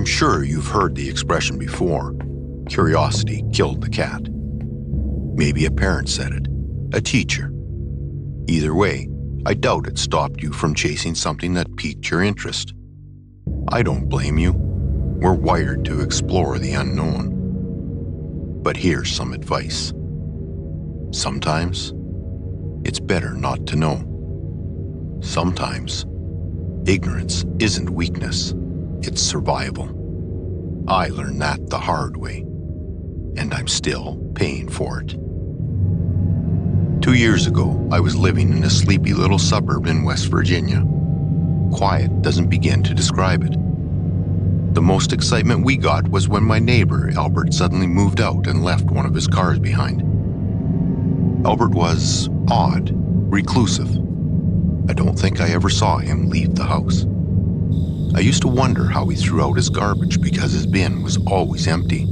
I'm sure you've heard the expression before. Curiosity killed the cat. Maybe a parent said it, a teacher. Either way, I doubt it stopped you from chasing something that piqued your interest. I don't blame you. We're wired to explore the unknown. But here's some advice. Sometimes, it's better not to know. Sometimes, ignorance isn't weakness, it's survival. I learned that the hard way, and I'm still paying for it. 2 years ago, I was living in a sleepy little suburb in West Virginia. Quiet doesn't begin to describe it. The most excitement we got was when my neighbor, Albert, suddenly moved out and left one of his cars behind. Albert was odd, reclusive. I don't think I ever saw him leave the house. I used to wonder how he threw out his garbage because his bin was always empty.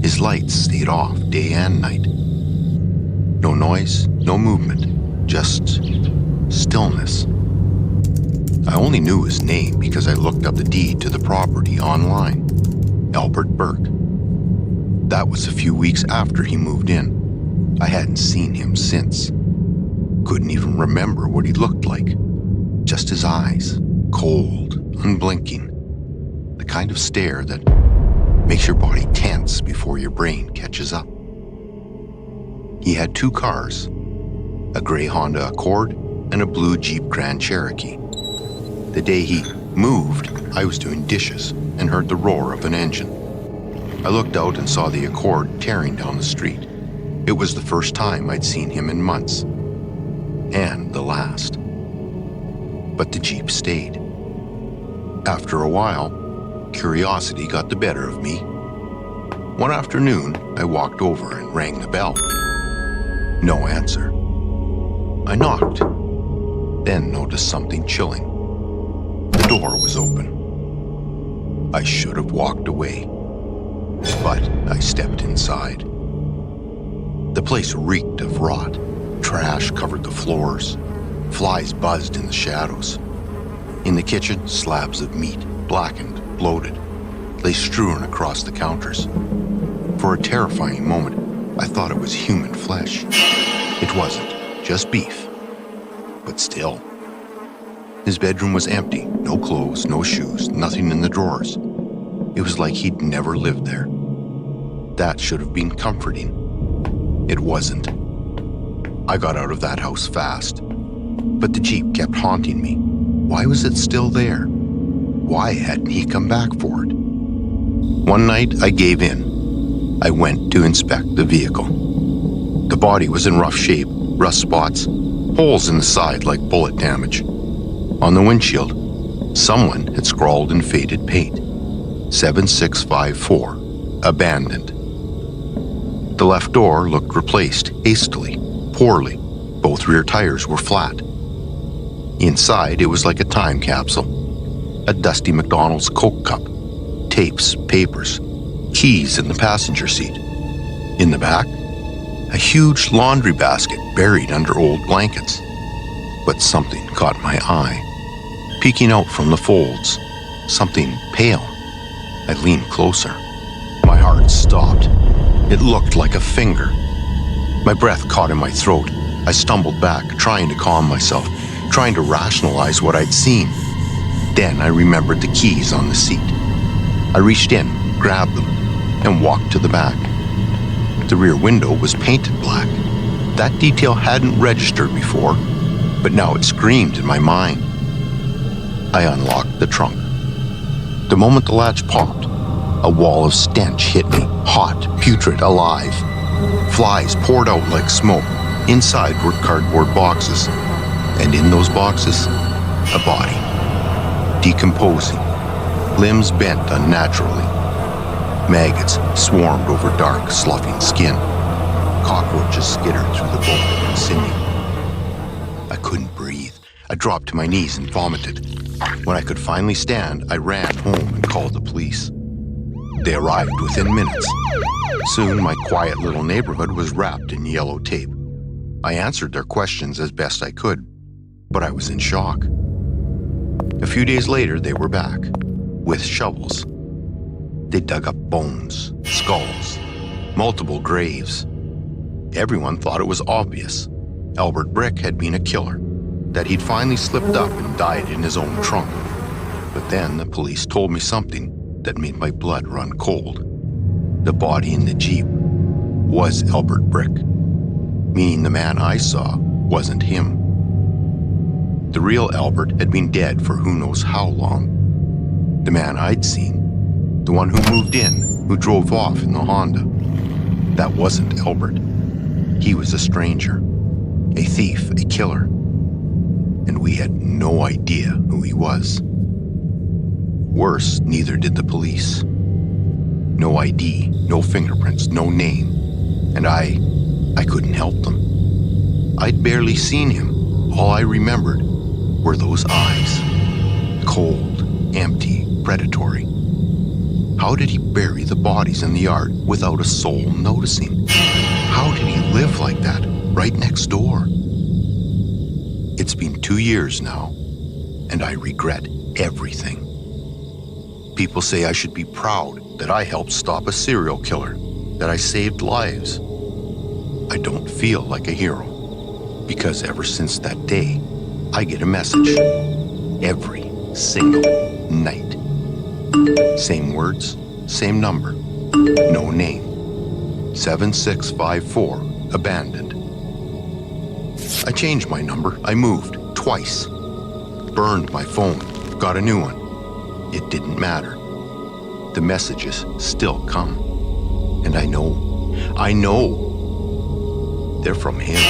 His lights stayed off day and night. No noise, no movement, just stillness. I only knew his name because I looked up the deed to the property online. Albert Burke. That was a few weeks after he moved in. I hadn't seen him since. Couldn't even remember what he looked like. Just his eyes, cold, unblinking. The kind of stare that makes your body tense before your brain catches up. He had 2 cars, a gray Honda Accord and a blue Jeep Grand Cherokee. The day he moved, I was doing dishes and heard the roar of an engine. I looked out and saw the Accord tearing down the street. It was the first time I'd seen him in months, and the last. But the Jeep stayed. After a while, curiosity got the better of me. One afternoon, I walked over and rang the bell. No answer. I knocked, then noticed something chilling. The door was open. I should have walked away, but I stepped inside. The place reeked of rot. Trash covered the floors. Flies buzzed in the shadows. In the kitchen, slabs of meat, blackened, bloated, lay strewn across the counters. For a terrifying moment, I thought it was human flesh. It wasn't, just beef. But still. His bedroom was empty, no clothes, no shoes, nothing in the drawers. It was like he'd never lived there. That should have been comforting. It wasn't. I got out of that house fast. But the Jeep kept haunting me. Why was it still there? Why hadn't he come back for it? One night, I gave in. I went to inspect the vehicle. The body was in rough shape, rust spots, holes in the side like bullet damage. On the windshield, someone had scrawled in faded paint, 7654, abandoned. The left door looked replaced, hastily, poorly. Both rear tires were flat. Inside, it was like a time capsule. A dusty McDonald's Coke cup, tapes, papers, keys in the passenger seat. In the back, a huge laundry basket buried under old blankets. But something caught my eye. Peeking out from the folds, something pale. I leaned closer. My heart stopped. It looked like a finger. My breath caught in my throat. I stumbled back, trying to calm myself, trying to rationalize what I'd seen. Then I remembered the keys on the seat. I reached in, grabbed them, and walked to the back. The rear window was painted black. That detail hadn't registered before, but now it screamed in my mind. I unlocked the trunk. The moment the latch popped, a wall of stench hit me, hot, putrid, alive. Flies poured out like smoke. Inside were cardboard boxes, and in those boxes, a body, decomposing, limbs bent unnaturally. Maggots swarmed over dark, sloughing skin. Cockroaches skittered through the bone and sinew. I couldn't breathe. I dropped to my knees and vomited. When I could finally stand, I ran home and called the police. They arrived within minutes. Soon, my quiet little neighborhood was wrapped in yellow tape. I answered their questions as best I could, but I was in shock. A few days later, they were back, with shovels. They dug up bones, skulls, multiple graves. Everyone thought it was obvious. Albert Brick had been a killer, that he'd finally slipped up and died in his own trunk. But then the police told me something that made my blood run cold. The body in the Jeep was Albert Brick, meaning the man I saw wasn't him. The real Albert had been dead for who knows how long. The man I'd seen, the one who moved in, who drove off in the Honda, that wasn't Albert. He was a stranger, a thief, a killer, and we had no idea who he was. Worse, neither did the police. No ID, no fingerprints, no name, and I couldn't help them. I'd barely seen him. All I remembered were those eyes. Cold, empty, predatory. How did he bury the bodies in the yard without a soul noticing? How did he live like that, right next door? It's been 2 years now, and I regret everything. People say I should be proud that I helped stop a serial killer, that I saved lives. I don't feel like a hero, because ever since that day, I get a message every single night. Same words, same number, no name. 7654, abandoned. I changed my number. I moved twice. Burned my phone, got a new one. It didn't matter. The messages still come. And I know, they're from him.